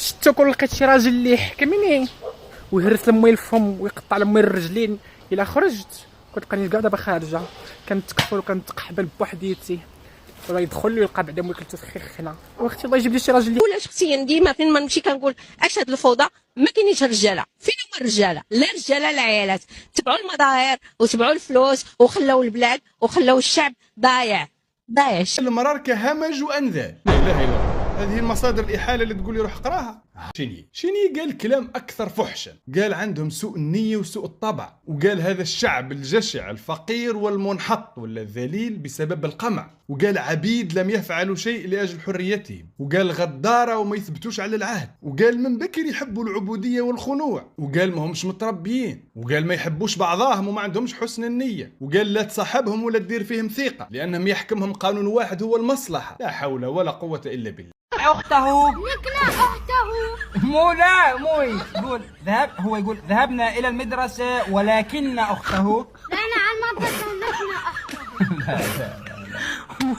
شتو كون لقيت شي راجل اللي يحكمني ويهرس لمي الفم ويقطع لمي الرجلين الا خرجت كتلقاني كاع دابا خارجه كنتكفل وكنتقحبل بوحديتي ولا يدخل ويلقى بعدا مكلته سخيخنا واختي الله يجيب لي شي راجل اللي ولا شخصيا ديما فين ما نمشي كنقول اش هاد الفوضى ما كاينينش رجاله. فين هما الرجاله؟ لا رجاله لا عيالات. تبعوا المظاهر وتبعوا الفلوس وخلاو البلاد وخلاو الشعب ضايع. المرار كهمج وانذال. لا اله الا الله. هذه المصادر الاحاله اللي تقول لي روح اقراها. شيني قال كلام اكثر فحشا، قال عندهم سوء النيه وسوء الطبع، وقال هذا الشعب الجشع الفقير والمنحط ولا الذليل بسبب القمع، وقال عبيد لم يفعلوا شيء لاجل حريتهم، وقال غداره وما يثبتوش على العهد، وقال من بكر يحبوا العبوديه والخنوع، وقال ما همش متربيين، وقال ما يحبوش بعضاهم وما عندهمش حسن النيه، وقال لا تصاحبهم ولا تدير فيهم ثقه لانهم يحكمهم قانون واحد هو المصلحه. لا حول ولا قوه الا بالله. أخته نكره أخته. مو يقول ذهب، هو يقول ذهبنا إلى المدرسة ولكن أخته لا أنا على المدرسة ونحن أخته. لا لا لا.